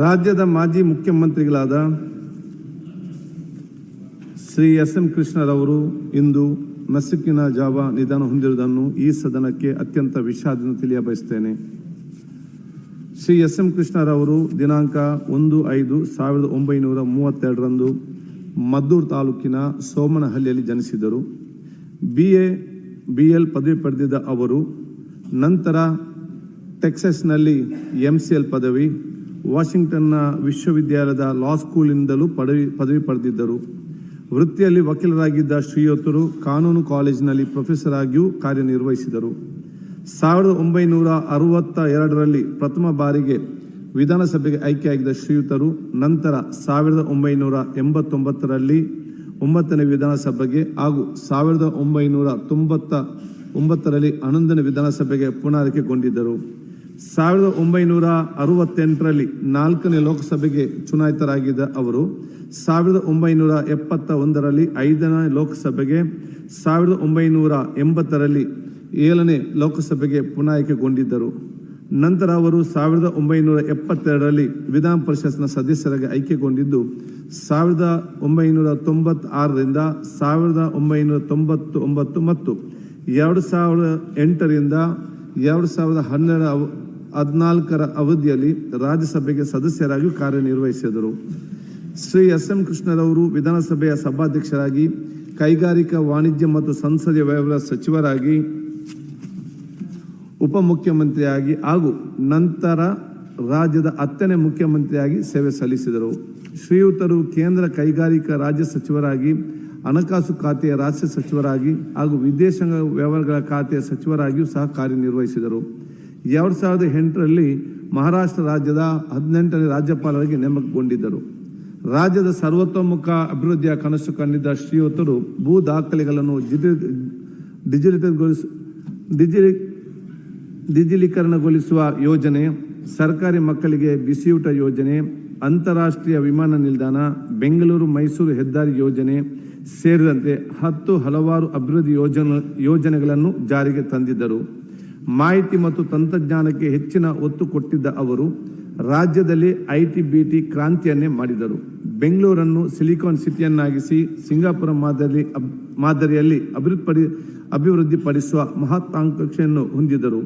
ರಾಜ್ಯದ ಮಾಜಿ ಮುಖ್ಯಮಂತ್ರಿಗಳಾದ ಶ್ರೀ ಎಸ್ ಎಂ ಕೃಷ್ಣರವರು ಇಂದು ನಸುಕಿನ ಜಾವ ನಿಧನ ಹೊಂದಿರುವುದನ್ನು ಈ ಸದನಕ್ಕೆ ಅತ್ಯಂತ ವಿಷಾದದಿಂದ ತಿಳಿಯಬಯಸುತ್ತೇನೆ. ಶ್ರೀ ಎಸ್ ಎಂ ಕೃಷ್ಣರವರು ದಿನಾಂಕ 1/5/1932 ಮದ್ದೂರು ತಾಲೂಕಿನ ಸೋಮನಹಳ್ಳಿಯಲ್ಲಿ ಜನಿಸಿದರು. BA/BL ಪದವಿ ಪಡೆದಿದ್ದ ಅವರು ನಂತರ ಟೆಕ್ಸಸ್ನಲ್ಲಿ MCL ಪದವಿ, ವಾಷಿಂಗ್ಟನ್ನ ವಿಶ್ವವಿದ್ಯಾಲಯದ ಲಾ ಸ್ಕೂಲಿನಿಂದಲೂ ಪದವಿ ಪಡೆದಿದ್ದರು. ವೃತ್ತಿಯಲ್ಲಿ ವಕೀಲರಾಗಿದ್ದ ಶ್ರೀಯುತರು ಕಾನೂನು ಕಾಲೇಜಿನಲ್ಲಿ ಪ್ರೊಫೆಸರ್ ಆಗಿಯೂ ಕಾರ್ಯನಿರ್ವಹಿಸಿದರು. 1962ರಲ್ಲಿ ಪ್ರಥಮ ಬಾರಿಗೆ ವಿಧಾನಸಭೆಗೆ ಆಯ್ಕೆಯಾಗಿದ್ದ ಶ್ರೀಯುತರು ನಂತರ 1989ರಲ್ಲಿ 9ನೇ ವಿಧಾನಸಭೆಗೆ ಹಾಗೂ 1999ರಲ್ಲಿ 11ನೇ ವಿಧಾನಸಭೆಗೆ ಪುನರಾಯ್ಕೆಗೊಂಡಿದ್ದರು. 1968ರಲ್ಲಿ 4ನೇ ಲೋಕಸಭೆಗೆ ಚುನಾಯಿತರಾಗಿದ್ದ ಅವರು 1971ರಲ್ಲಿ 5ನೇ ಲೋಕಸಭೆಗೆ, 1980ರಲ್ಲಿ 7ನೇ ಲೋಕಸಭೆಗೆ ಪುನರಾಯ್ಕೆಗೊಂಡಿದ್ದರು. ನಂತರ ಅವರು 1972ರಲ್ಲಿ ವಿಧಾನ ಪರಿಷತ್ನ ಸದಸ್ಯರಾಗಿ ಆಯ್ಕೆಗೊಂಡಿದ್ದು 1996ರಿಂದ 1999 ಮತ್ತು 2008ರಿಂದ 2014ರ ಅವಧಿಯಲ್ಲಿ ರಾಜ್ಯಸಭೆಗೆ ಸದಸ್ಯರಾಗಿ ಕಾರ್ಯನಿರ್ವಹಿಸಿದರು. ಶ್ರೀ ಎಸ್ ಎಂ ಕೃಷ್ಣರವರು ವಿಧಾನಸಭೆಯ ಸಭಾಧ್ಯಕ್ಷರಾಗಿ, ಕೈಗಾರಿಕಾ, ವಾಣಿಜ್ಯ ಮತ್ತು ಸಂಸದೀಯ ವ್ಯವಹಾರ ಸಚಿವರಾಗಿ, ಉಪಮುಖ್ಯಮಂತ್ರಿಯಾಗಿ ಹಾಗೂ ನಂತರ ರಾಜ್ಯದ 10ನೇ ಮುಖ್ಯಮಂತ್ರಿಯಾಗಿ ಸೇವೆ ಸಲ್ಲಿಸಿದರು. ಶ್ರೀಯುತರು ಕೇಂದ್ರ ಕೈಗಾರಿಕಾ ರಾಜ್ಯ ಸಚಿವರಾಗಿ, ಹಣಕಾಸು ಖಾತೆಯ ರಾಜ್ಯ ಸಚಿವರಾಗಿ ಹಾಗೂ ವಿದೇಶಾಂಗ ವ್ಯವಹಾರಗಳ ಖಾತೆಯ ಸಚಿವರಾಗಿಯೂ ಸಹ ಕಾರ್ಯನಿರ್ವಹಿಸಿದರು. 2008ರಲ್ಲಿ ಮಹಾರಾಷ್ಟ್ರ ರಾಜ್ಯದ 18ನೇ ರಾಜ್ಯಪಾಲರಾಗಿ ನೇಮಕಗೊಂಡಿದ್ದರು. ರಾಜ್ಯದ ಸರ್ವತೋಮುಖ ಅಭಿವೃದ್ಧಿಯ ಕನಸು ಕಂಡಿದ್ದ ಶ್ರೀಯುತರು ಭೂ ದಾಖಲೆಗಳನ್ನು ಡಿಜಿಟಲೀಕರಣಗೊಳಿಸುವ ಯೋಜನೆ, ಸರ್ಕಾರಿ ಮಕ್ಕಳಿಗೆ ಬಿಸಿಯೂಟ ಯೋಜನೆ, ಅಂತಾರಾಷ್ಟ್ರೀಯ ವಿಮಾನ ನಿಲ್ದಾಣ, ಬೆಂಗಳೂರು ಮೈಸೂರು ಹೆದ್ದಾರಿ ಯೋಜನೆ ಸೇರಿದಂತೆ ಹಲವಾರು ಅಭಿವೃದ್ಧಿ ಯೋಜನೆಗಳನ್ನು ಜಾರಿಗೆ ತಂದಿದ್ದರು. ಮಾಹಿತಿ ಮತ್ತು ತಂತ್ರಜ್ಞಾನಕ್ಕೆ ಹೆಚ್ಚಿನ ಒತ್ತು ಕೊಟ್ಟಿದ್ದ ಅವರು ರಾಜ್ಯದಲ್ಲಿ IT/BT ಕ್ರಾಂತಿಯನ್ನೇ ಮಾಡಿದರು. ಬೆಂಗಳೂರನ್ನು ಸಿಲಿಕಾನ್ ಸಿಟಿಯನ್ನಾಗಿಸಿ ಸಿಂಗಾಪುರ ಮಾದರಿಯಲ್ಲಿ ಅಭಿವೃದ್ಧಿಪಡಿಸುವ ಮಹತ್ವಾಕಾಂಕ್ಷೆಯನ್ನು ಹೊಂದಿದರು.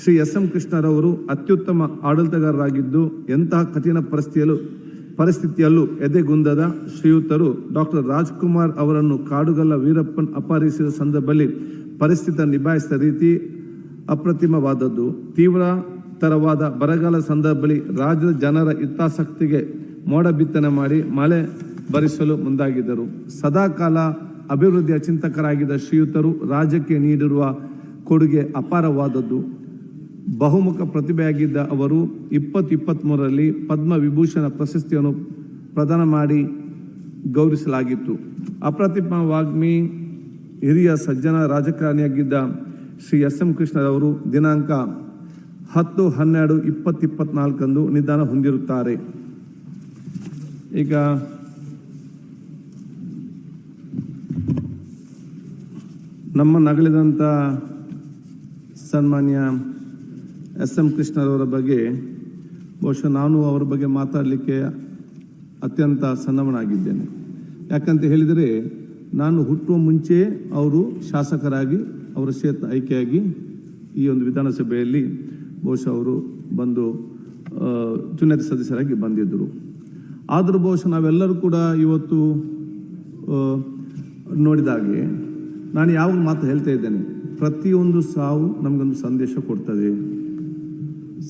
ಶ್ರೀ ಎಸ್ ಎಂ ಕೃಷ್ಣರವರು ಅತ್ಯುತ್ತಮ ಆಡಳಿತಗಾರರಾಗಿದ್ದು, ಎಂತಹ ಕಠಿಣ ಪರಿಸ್ಥಿತಿಯಲ್ಲೂ ಎದೆಗುಂದದ ಶ್ರೀಯುತರು ಡಾಕ್ಟರ್ ರಾಜ್ಕುಮಾರ್ ಅವರನ್ನು ಕಾಡುಗಲ್ಲ ವೀರಪ್ಪನ್ ಅಪಹರಿಸಿದ ಸಂದರ್ಭದಲ್ಲಿ ಪರಿಸ್ಥಿತಿ ನಿಭಾಯಿಸಿದ ರೀತಿ ಅಪ್ರತಿಮವಾದದ್ದು. ತೀವ್ರತರವಾದ ಬರಗಾಲ ಸಂದರ್ಭದಲ್ಲಿ ರಾಜ್ಯದ ಜನರ ಹಿತಾಸಕ್ತಿಗೆ ಮೋಡ ಬಿತ್ತನೆ ಮಾಡಿ ಮಳೆ ಬರಿಸಲು ಮುಂದಾಗಿದ್ದರು. ಸದಾಕಾಲ ಅಭಿವೃದ್ಧಿಯ ಚಿಂತಕರಾಗಿದ್ದ ಶ್ರೀಯುತರು ರಾಜ್ಯಕ್ಕೆ ನೀಡಿರುವ ಕೊಡುಗೆ ಅಪಾರವಾದದ್ದು. ಬಹುಮುಖ ಪ್ರತಿಭೆಯಾಗಿದ್ದ ಅವರು 2023ರಲ್ಲಿ ಪದ್ಮ ವಿಭೂಷಣ ಪ್ರಶಸ್ತಿಯನ್ನು ಪ್ರದಾನ ಮಾಡಿ ಗೌರವಿಸಲಾಗಿತ್ತು. ಅಪ್ರತಿಮ ವಾಗ್ಮಿ, ಹಿರಿಯ ಸಜ್ಜನ ರಾಜಕಾರಣಿಯಾಗಿದ್ದ ಶ್ರೀ ಎಸ್ ಎಂ ಕೃಷ್ಣರವರು ದಿನಾಂಕ 10/12/2024 ನಿಧನ ಹೊಂದಿರುತ್ತಾರೆ. ಈಗ ನಮ್ಮ ನಗಲಿದಂಥ ಸನ್ಮಾನ್ಯ ಎಸ್ ಎಂ ಕೃಷ್ಣರವರ ಬಗ್ಗೆ ಬಹುಶಃ ನಾನು ಅವರ ಬಗ್ಗೆ ಮಾತಾಡಲಿಕ್ಕೆ ಅತ್ಯಂತ ಸನ್ನವನಾಗಿದ್ದೇನೆ. ಯಾಕಂತ ಹೇಳಿದರೆ, ನಾನು ಹುಟ್ಟುವ ಮುಂಚೆ ಅವರು ಶಾಸಕರಾಗಿ ಅವರ ಕ್ಷೇತ್ರ ಆಯ್ಕೆಯಾಗಿ ಈ ಒಂದು ವಿಧಾನಸಭೆಯಲ್ಲಿ ಬಹುಶಃ ಅವರು ಬಂದು ಚುನಾಯಿತ ಸದಸ್ಯರಾಗಿ ಬಂದಿದ್ದರು. ಆದರೂ ಬಹುಶಃ ನಾವೆಲ್ಲರೂ ಕೂಡ ಇವತ್ತು ನೋಡಿದಾಗೆ ನಾನು ಯಾವಾಗ ಮಾತು ಹೇಳ್ತಾ ಇದ್ದೇನೆ, ಪ್ರತಿಯೊಂದು ಸಾವು ನಮಗೊಂದು ಸಂದೇಶ ಕೊಡ್ತದೆ.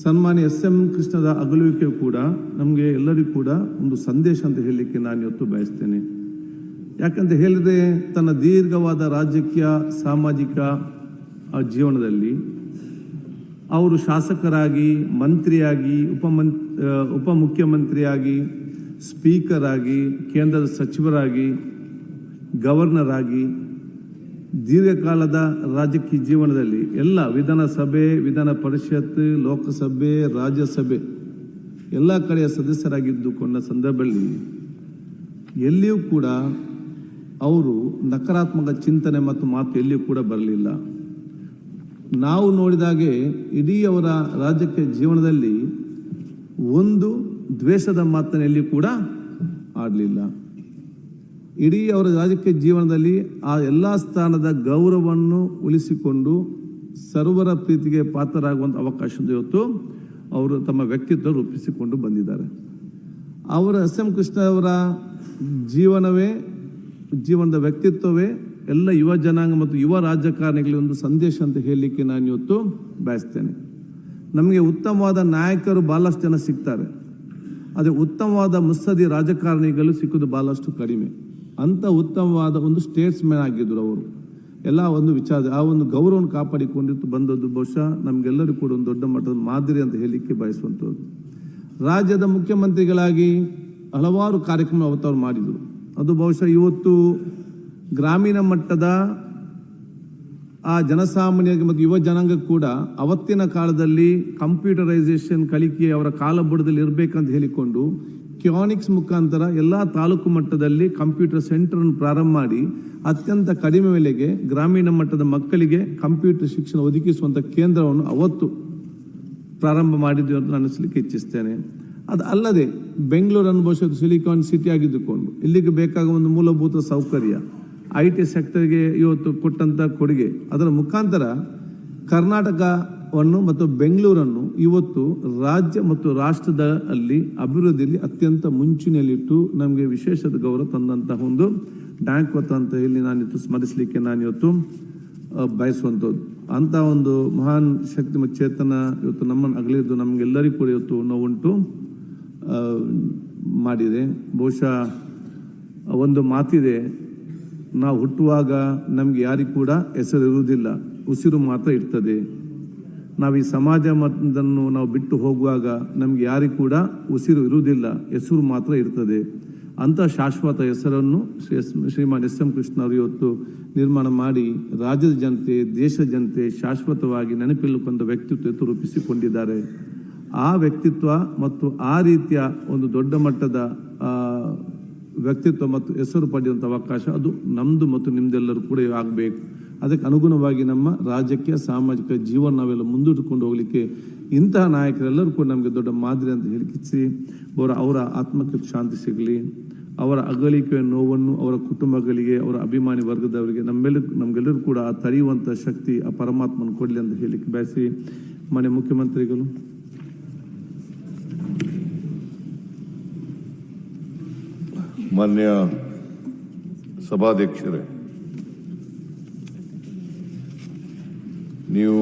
ಸನ್ಮಾನ್ಯ ಎಸ್ ಎಂ ಕೃಷ್ಣದ ಅಗಲುವಿಕೆ ಕೂಡ ನಮಗೆ ಎಲ್ಲರಿಗೂ ಕೂಡ ಒಂದು ಸಂದೇಶ ಅಂತ ಹೇಳಲಿಕ್ಕೆ ನಾನು ಇವತ್ತು ಬಯಸ್ತೇನೆ. ಯಾಕಂತ ಹೇಳಿದರೆ, ತನ್ನ ದೀರ್ಘವಾದ ರಾಜಕೀಯ ಸಾಮಾಜಿಕ ಜೀವನದಲ್ಲಿ ಅವರು ಶಾಸಕರಾಗಿ, ಮಂತ್ರಿಯಾಗಿ, ಉಪಮುಖ್ಯಮಂತ್ರಿಯಾಗಿ, ಸ್ಪೀಕರ್ ಆಗಿ, ಕೇಂದ್ರದ ಸಚಿವರಾಗಿ, ಗವರ್ನರ್ ಆಗಿ, ದೀರ್ಘಕಾಲದ ರಾಜಕೀಯ ಜೀವನದಲ್ಲಿ ಎಲ್ಲ ವಿಧಾನಸಭೆ, ವಿಧಾನ ಪರಿಷತ್, ಲೋಕಸಭೆ, ರಾಜ್ಯಸಭೆ ಎಲ್ಲ ಕಡೆಯ ಸದಸ್ಯರಾಗಿದ್ದುಕೊಂಡ ಸಂದರ್ಭದಲ್ಲಿ ಎಲ್ಲಿಯೂ ಕೂಡ ಅವರು ನಕಾರಾತ್ಮಕ ಚಿಂತನೆ ಮತ್ತು ಮಾತು ಎಲ್ಲಿಯೂ ಕೂಡ ಬರಲಿಲ್ಲ. ನಾವು ನೋಡಿದಾಗೆ ಇಡೀ ಅವರ ರಾಜಕೀಯ ಜೀವನದಲ್ಲಿ ಒಂದು ದ್ವೇಷದ ಮಾತನ್ನು ಎಲ್ಲಿ ಕೂಡ ಆಡಲಿಲ್ಲ. ಇಡೀ ಅವರ ರಾಜಕೀಯ ಜೀವನದಲ್ಲಿ ಆ ಎಲ್ಲ ಸ್ಥಾನದ ಗೌರವವನ್ನು ಉಳಿಸಿಕೊಂಡು ಸರ್ವರ ಪ್ರೀತಿಗೆ ಪಾತ್ರರಾಗುವಂಥ ಅವಕಾಶದ ಇವತ್ತು ಅವರು ತಮ್ಮ ವ್ಯಕ್ತಿತ್ವ ರೂಪಿಸಿಕೊಂಡು ಬಂದಿದ್ದಾರೆ. ಅವರ ಎಸ್ ಎಂ ಕೃಷ್ಣ ಅವರ ಜೀವನದ ವ್ಯಕ್ತಿತ್ವವೇ ಎಲ್ಲ ಯುವ ಜನಾಂಗ ಮತ್ತು ಯುವ ರಾಜಕಾರಣಿಗಳಿಗೆ ಒಂದು ಸಂದೇಶ ಅಂತ ಹೇಳಲಿಕ್ಕೆ ನಾನು ಇವತ್ತು ಬಯಸ್ತೇನೆ. ನಮಗೆ ಉತ್ತಮವಾದ ನಾಯಕರು ಭಾಳಷ್ಟು ಜನ ಸಿಗ್ತಾರೆ, ಅದೇ ಉತ್ತಮವಾದ ಮುತ್ಸದಿ ರಾಜಕಾರಣಿಗಳು ಸಿಕ್ಕೋದು ಭಾಳಷ್ಟು ಕಡಿಮೆ. ಅಂಥ ಉತ್ತಮವಾದ ಒಂದು ಸ್ಟೇಟ್ಸ್ಮ್ಯಾನ್ ಆಗಿದ್ದರು ಅವರು. ಎಲ್ಲ ಒಂದು ವಿಚಾರ ಆ ಒಂದು ಗೌರವವನ್ನು ಕಾಪಾಡಿಕೊಂಡಿತ್ತು ಬಂದದ್ದು ಬಹುಶಃ ನಮಗೆಲ್ಲರಿಗೂ ಕೂಡ ಒಂದು ದೊಡ್ಡ ಮಟ್ಟದ ಮಾದರಿ ಅಂತ ಹೇಳಲಿಕ್ಕೆ ಬಯಸುವಂಥದ್ದು. ರಾಜ್ಯದ ಮುಖ್ಯಮಂತ್ರಿಗಳಾಗಿ ಹಲವಾರು ಕಾರ್ಯಕ್ರಮ ಅವತ್ತವ್ರು ಮಾಡಿದರು. ಅದು ಬಹುಶಃ ಇವತ್ತು ಗ್ರಾಮೀಣ ಮಟ್ಟದ ಆ ಜನಸಾಮಾನ್ಯರಿಗೆ ಮತ್ತು ಯುವ ಜನಾಂಗ ಕೂಡ ಅವತ್ತಿನ ಕಾಲದಲ್ಲಿ ಕಂಪ್ಯೂಟರೈಸೇಷನ್ ಕಲಿಕೆ ಅವರ ಕಾಲಬುಡದಲ್ಲಿ ಇರಬೇಕಂತ ಹೇಳಿಕೊಂಡು ಕ್ಯಾನಿಕ್ಸ್ ಮುಖಾಂತರ ಎಲ್ಲ ತಾಲೂಕು ಮಟ್ಟದಲ್ಲಿ ಕಂಪ್ಯೂಟರ್ ಸೆಂಟರನ್ನು ಪ್ರಾರಂಭ ಮಾಡಿ ಅತ್ಯಂತ ಕಡಿಮೆ ಬೆಲೆಗೆ ಗ್ರಾಮೀಣ ಮಟ್ಟದ ಮಕ್ಕಳಿಗೆ ಕಂಪ್ಯೂಟರ್ ಶಿಕ್ಷಣ ಒದಗಿಸುವಂಥ ಕೇಂದ್ರವನ್ನು ಅವತ್ತು ಪ್ರಾರಂಭ ಮಾಡಿದ್ವಿ ಅಂತ ನಾನು ಅನಿಸಲಿಕ್ಕೆ ಇಚ್ಛಿಸ್ತೇನೆ. ಅದು ಅಲ್ಲದೆ ಬೆಂಗಳೂರನ್ನು ಬಹುಶಃ ಸಿಲಿಕಾನ್ ಸಿಟಿ ಆಗಿದ್ದುಕೊಂಡು ಇಲ್ಲಿಗೆ ಬೇಕಾಗುವ ಒಂದು ಮೂಲಭೂತ ಸೌಕರ್ಯ IT ಸೆಕ್ಟರ್ಗೆ ಇವತ್ತು ಕೊಟ್ಟಂಥ ಕೊಡುಗೆ, ಅದರ ಮುಖಾಂತರ ಕರ್ನಾಟಕವನ್ನು ಮತ್ತು ಬೆಂಗಳೂರನ್ನು ಇವತ್ತು ರಾಜ್ಯ ಮತ್ತು ರಾಷ್ಟ್ರದ ಅಭಿವೃದ್ಧಿಯಲ್ಲಿ ಅತ್ಯಂತ ಮುಂಚೂಣಿಯಲ್ಲಿಟ್ಟು ನಮಗೆ ವಿಶೇಷದ ಗೌರವ ತಂದಂತಹ ಒಂದು ಡ್ಯಾಂಕ್ವತ್ ಅಂತ ಹೇಳಿ ನಾನಿತ್ತು ಸ್ಮರಿಸಲಿಕ್ಕೆ ನಾನಿವತ್ತು ಬಯಸುವಂಥದ್ದು. ಅಂಥ ಒಂದು ಮಹಾನ್ ಶಕ್ತಿ ಮತ್ತು ಚೇತನ ಇವತ್ತು ನಮ್ಮನ್ನು ಅಗಲಿದ್ದು ನಮಗೆಲ್ಲರಿಗೂ ಕೂಡ ಇವತ್ತು ನೋವುಂಟು ಮಾಡಿದೆ. ಬಹುಶಃ ಒಂದು ಮಾತಿದೆ, ನಾವು ಹುಟ್ಟುವಾಗ ನಮಗೆ ಯಾರಿಗೂ ಕೂಡ ಹೆಸರು ಇರುವುದಿಲ್ಲ, ಉಸಿರು ಮಾತ್ರ ಇರ್ತದೆ. ನಾವು ಈ ಸಮಾಜ ಮತವನ್ನು ನಾವು ಬಿಟ್ಟು ಹೋಗುವಾಗ ನಮಗೆ ಯಾರಿಗೂ ಕೂಡ ಉಸಿರು ಇರುವುದಿಲ್ಲ, ಹೆಸರು ಮಾತ್ರ ಇರ್ತದೆ. ಅಂಥ ಶಾಶ್ವತ ಹೆಸರನ್ನು ಶ್ರೀಮಾನ್ ಎಸ್ ಎಂ ಕೃಷ್ಣ ಅವರು ಇವತ್ತು ನಿರ್ಮಾಣ ಮಾಡಿ ರಾಜ್ಯದ ಜನತೆ, ದೇಶದ ಜನತೆ ಶಾಶ್ವತವಾಗಿ ನೆನಪಿಲ್ಲುಕೊಂಡ ವ್ಯಕ್ತಿತ್ವ ರೂಪಿಸಿಕೊಂಡಿದ್ದಾರೆ. ಆ ವ್ಯಕ್ತಿತ್ವ ಮತ್ತು ಆ ರೀತಿಯ ಒಂದು ದೊಡ್ಡ ಮಟ್ಟದ ವ್ಯಕ್ತಿತ್ವ ಮತ್ತು ಹೆಸರು ಪಡೆಯುವಂಥ ಅವಕಾಶ ಅದು ನಮ್ಮದು ಮತ್ತು ನಿಮ್ಮದೆಲ್ಲರೂ ಕೂಡ ಆಗಬೇಕು. ಅದಕ್ಕೆ ಅನುಗುಣವಾಗಿ ನಮ್ಮ ರಾಜಕೀಯ ಸಾಮಾಜಿಕ ಜೀವನ ನಾವೆಲ್ಲ ಮುಂದೂಡಿಕೊಂಡು ಹೋಗಲಿಕ್ಕೆ ಇಂತಹ ನಾಯಕರೆಲ್ಲರೂ ಕೂಡ ನಮಗೆ ದೊಡ್ಡ ಮಾದರಿ ಅಂತ ಹೇಳಿಕಿಸಿ ಅವರ ಆತ್ಮಕ್ಕೆ ಶಾಂತಿ ಸಿಗಲಿ. ಅವರ ಅಗಲಿಕೆಯ ನೋವನ್ನು ಅವರ ಕುಟುಂಬಗಳಿಗೆ, ಅವರ ಅಭಿಮಾನಿ ವರ್ಗದವರಿಗೆ ನಮಗೆಲ್ಲರೂ ಕೂಡ ಆ ತಡೆಯುವಂಥ ಶಕ್ತಿ ಆ ಪರಮಾತ್ಮನ ಕೊಡಲಿ ಅಂತ ಹೇಳಲಿಕ್ಕೆ ಬಯಸಿ, ಮನೆ ಮುಖ್ಯಮಂತ್ರಿಗಳು ಮಾನ್ಯ ಸಭಾಧ್ಯಕ್ಷರೇ, ನೀವು